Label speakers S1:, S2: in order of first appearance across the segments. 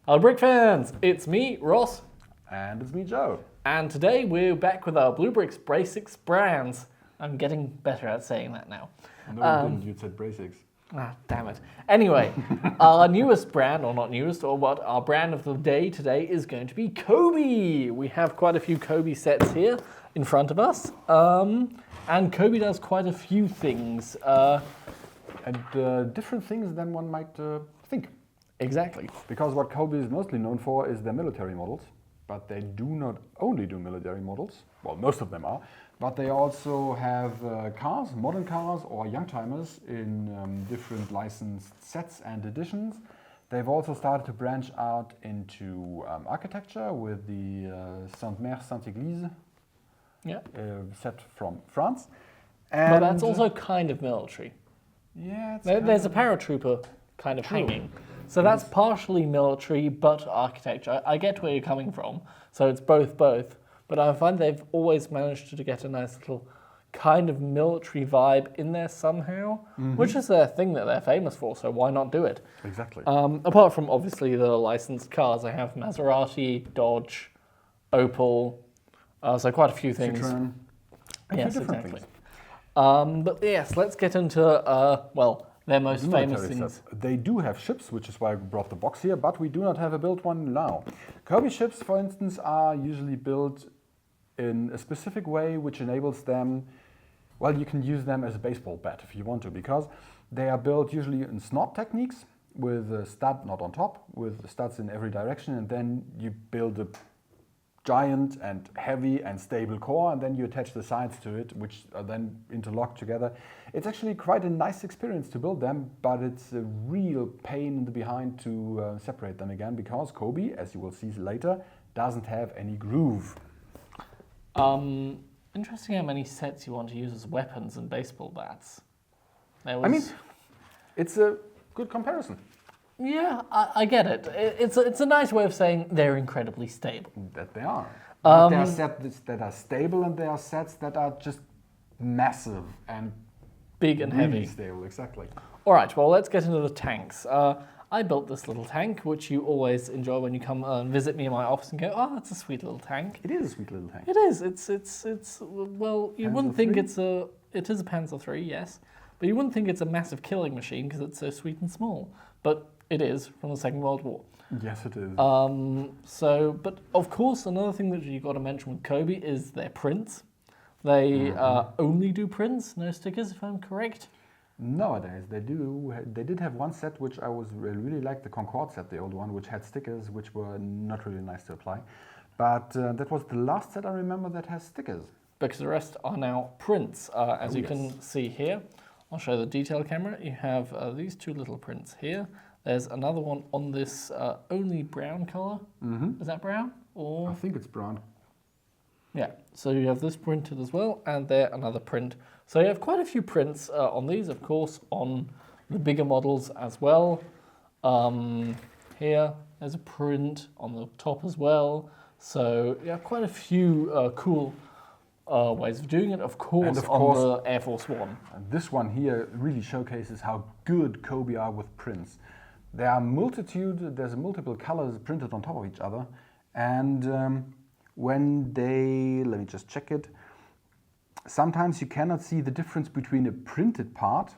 S1: Hello BlueBrixx fans, it's me, Ross.
S2: And it's me, Joe.
S1: And today we're back with our BlueBrixx BlueBrixx brands. I'm getting better at saying that now.
S2: No, you didn't, you said BlueBrixx.
S1: Ah, damn it. Anyway, our newest brand, or not newest, or what our brand of the day today is going to be Cobi. We have quite a few Cobi sets here in front of us. And Cobi does quite a few things.
S2: Different things than one might think.
S1: Exactly.
S2: Because what Cobi is mostly known for is their military models. But they do not only do military models, well, most of them are, but they also have cars, modern cars or youngtimers in different licensed sets and editions. They've also started to branch out into architecture with the Sainte-Mère Sainte-Église set from France. And
S1: but that's also kind of military.
S2: Yeah,
S1: there's a paratrooper kind of hanging. So that's partially military, but architecture. I get where you're coming from. So it's both. But I find they've always managed to get a nice little kind of military vibe in there somehow, which is their thing that they're famous for, so why not do it?
S2: Exactly.
S1: Apart from, obviously, the licensed cars, I have Maserati, Dodge, Opel, so quite a few things.
S2: Citroen.
S1: Yes, exactly. But yes, let's get into, their most famous things.
S2: Set. They do have ships, which is why I brought the box here, but we do not have a built one now. Cobi ships, for instance, are usually built in a specific way which enables them, well, you can use them as a baseball bat if you want to, because they are built usually in snod techniques with a stud not on top, with studs in every direction, and then you build a giant and heavy and stable core, and then you attach the sides to it, which are then interlocked together. It's actually quite a nice experience to build them, but it's a real pain in the behind to separate them again, because Cobi, as you will see later, doesn't have any groove.
S1: Interesting how many sets you want to use as weapons and baseball bats.
S2: I mean, it's a good comparison.
S1: Yeah, I get it. It's a nice way of saying they're incredibly stable.
S2: That they are. But there are sets that are stable, and there are sets that are just massive and
S1: big and
S2: really
S1: heavy.
S2: Stable, exactly.
S1: All right, well, let's get into the tanks. I built this little tank, which you always enjoy when you come and visit me in my office and go, oh, that's a sweet little tank.
S2: It is a sweet little tank.
S1: It is. It's well, you
S2: Panzer
S1: wouldn't think
S2: III?
S1: it is a Panzer III, yes, but you wouldn't think it's a massive killing machine because it's so sweet and small. But it is from the Second World War.
S2: Yes, it is.
S1: But of course, another thing that you've got to mention with Cobi is their prints. They only do prints, no stickers, if I'm correct.
S2: Nowadays, they do. They did have one set which I was really liked, the Concorde set, the old one, which had stickers, which were not really nice to apply. But that was the last set I remember that has stickers.
S1: Because the rest are now prints, as you can see here. I'll show the detail camera. You have these two little prints here. There's another one on this only brown color. Is that brown? Or
S2: I think it's brown.
S1: Yeah, so you have this printed as well, and there another print. So you have quite a few prints on these, of course, on the bigger models as well. Here, there's a print on the top as well. So you have quite a few cool ways of doing it, of course, on the Air Force One.
S2: And this one here really showcases how good Cobi are with prints. There are there's multiple colors printed on top of each other, and when they, let me just check it, sometimes you cannot see the difference between a printed part,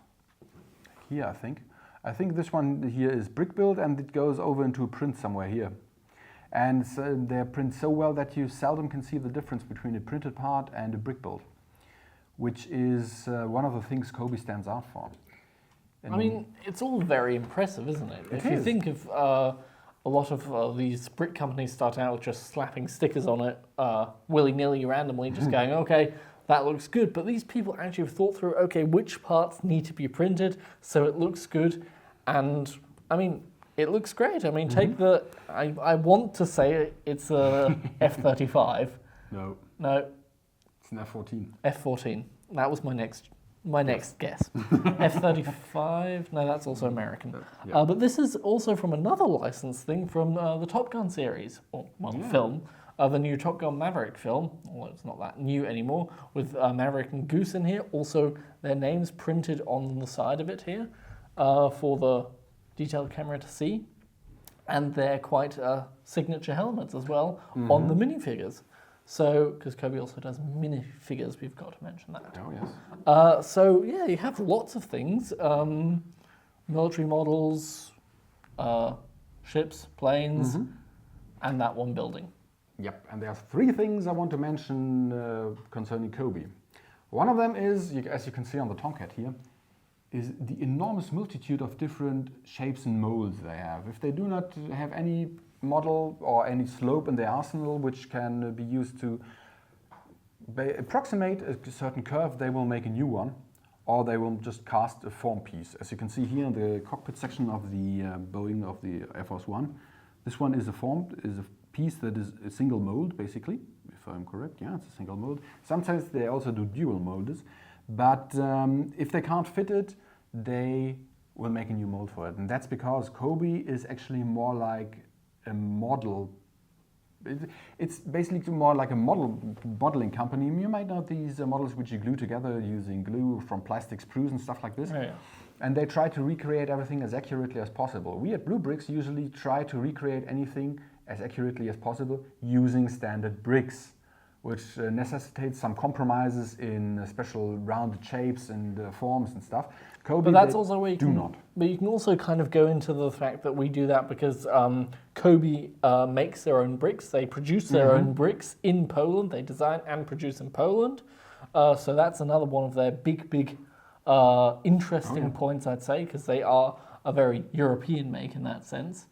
S2: here I think this one here is brick build and it goes over into a print somewhere here. And so they're print so well that you seldom can see the difference between a printed part and a brick build, which is one of the things Cobi stands out for.
S1: I mean, it's all very impressive, isn't it? If you think of a lot of these brick companies start out with just slapping stickers on it willy-nilly, randomly, just going, okay, that looks good. But these people actually have thought through, okay, which parts need to be printed so it looks good. And, I mean, it looks great. I mean, take the, I want to say it's a F-35.
S2: No.
S1: No.
S2: It's an F-14.
S1: F-14. That was my next guess. F-35? No, that's also American.
S2: Yeah.
S1: But this is also from another licensed thing from the Top Gun series, or film, the new Top Gun Maverick film. Well, it's not that new anymore, with Maverick and Goose in here. Also, their names printed on the side of it here for the detailed camera to see. And they're quite signature helmets as well on the minifigures. So, because Cobi also does minifigures, we've got to mention that.
S2: Oh, yes.
S1: So, yeah, you have lots of things. Military models, ships, planes, and that one building.
S2: Yep, and there are 3 things I want to mention concerning Cobi. One of them is, as you can see on the Tomcat here, is the enormous multitude of different shapes and molds they have. If they do not have any model or any slope in their arsenal which can be used to approximate a certain curve, they will make a new one, or they will just cast a form piece. As you can see here in the cockpit section of the Boeing of the Air Force One, this one is a piece that is a single mold, basically, if I'm correct. Yeah, it's a single mold. Sometimes they also do dual molds. But if they can't fit it, they will make a new mold for it. And that's because Cobi is actually more like a model. It's basically more like a modeling company. You might know these models which you glue together using glue from plastic sprues and stuff like this.
S1: Oh, yeah.
S2: And they try to recreate everything as accurately as possible. We at BlueBrixx usually try to recreate anything as accurately as possible using standard bricks, which necessitates some compromises in special rounded shapes and forms and stuff. Cobi,
S1: but that's also where you
S2: do not.
S1: But you can also kind of go into the fact that we do that because Cobi makes their own bricks. They produce their own bricks in Poland. They design and produce in Poland. So that's another one of their big interesting points, I'd say, because they are a very European make in that sense.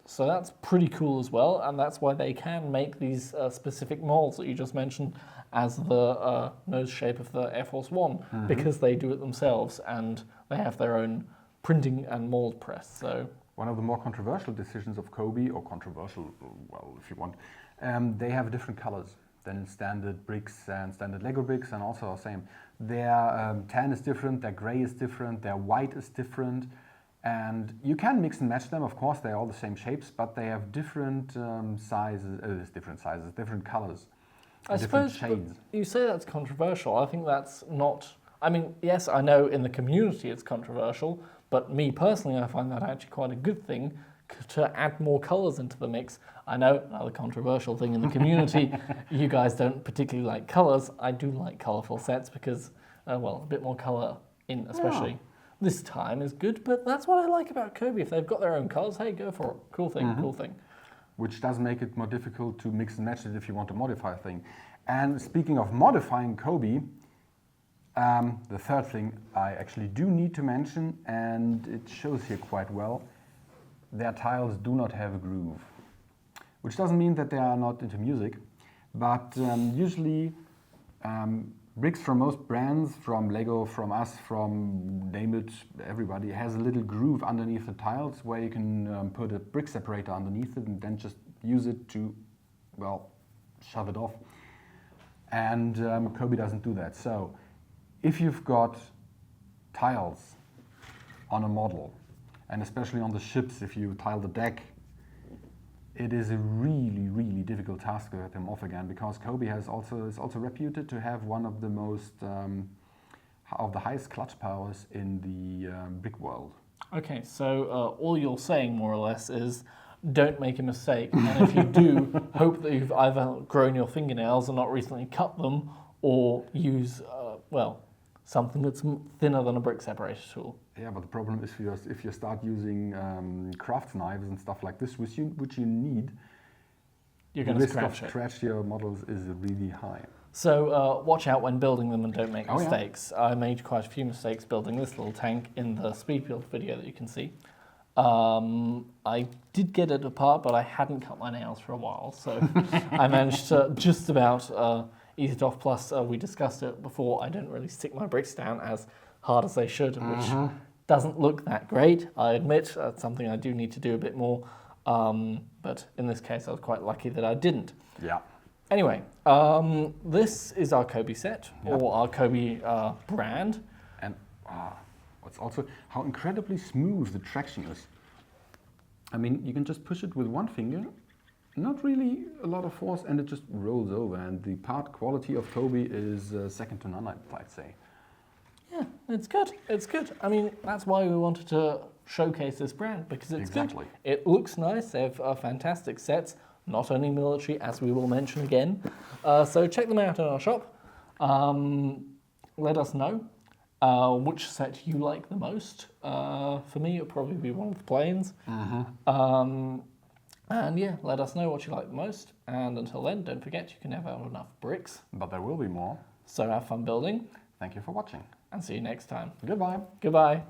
S1: So that's pretty cool as well, and that's why they can make these specific molds that you just mentioned as the nose shape of the Air Force One, because they do it themselves and they have their own printing and mold press. So
S2: one of the more controversial decisions of Cobi, or controversial, well, if you want, they have different colors than standard bricks and standard Lego bricks, and also the same. Their tan is different, their gray is different, their white is different. And you can mix and match them, of course, they're all the same shapes, but they have different sizes, different colors, different shades.
S1: You say that's controversial. I think that's not, I mean, yes, I know in the community it's controversial, but me personally, I find that actually quite a good thing to add more colors into the mix. I know another controversial thing in the community, you guys don't particularly like colors. I do like colorful sets because, well, a bit more color in, especially. This time is good, but that's what I like about Cobi. If they've got their own colours, hey, go for it. Cool thing, cool thing.
S2: Which does make it more difficult to mix and match it if you want to modify a thing. And speaking of modifying Cobi, the third thing I actually do need to mention, and it shows here quite well, their tiles do not have a groove. Which doesn't mean that they are not into music, but usually bricks from most brands, from Lego, from us, from name it, everybody, has a little groove underneath the tiles where you can put a brick separator underneath it and then just use it to, well, shove it off. And Cobi doesn't do that. So if you've got tiles on a model, and especially on the ships, if you tile the deck, it is a really difficult task to get them off again, because Cobi is also reputed to have one of the most of the highest clutch powers in the brick world.
S1: Okay, so all you're saying more or less is don't make a mistake, and if you do, hope that you've either grown your fingernails and not recently cut them, or use well, something that's thinner than a brick separator tool.
S2: Yeah, but the problem is if you start using craft knives and stuff like this, which you need,
S1: you're going to
S2: scratch your models is really high.
S1: So watch out when building them and don't make mistakes. Yeah. I made quite a few mistakes building this little tank in the speed build video that you can see. I did get it apart, but I hadn't cut my nails for a while, so I managed to just about ease it off. Plus, we discussed it before, I don't really stick my bricks down as hard as they should, which doesn't look that great, I admit. That's something I do need to do a bit more, but in this case I was quite lucky that I didn't.
S2: Yeah.
S1: Anyway, this is our Cobi set, or our Cobi brand.
S2: And what's also how incredibly smooth the traction is. I mean, you can just push it with one finger, not really a lot of force, and it just rolls over, and the part quality of Cobi is second to none, I'd say.
S1: Yeah, it's good. It's good. I mean, that's why we wanted to showcase this brand because it's
S2: Exactly.
S1: good. It looks nice. They have fantastic sets, not only military, as we will mention again. So check them out in our shop. Let us know which set you like the most. For me, it would probably be one of the planes. And yeah, let us know what you like the most. And until then, don't forget you can never have enough bricks.
S2: But there will be more.
S1: So have fun building.
S2: Thank you for watching.
S1: And see you next time.
S2: Goodbye.
S1: Goodbye.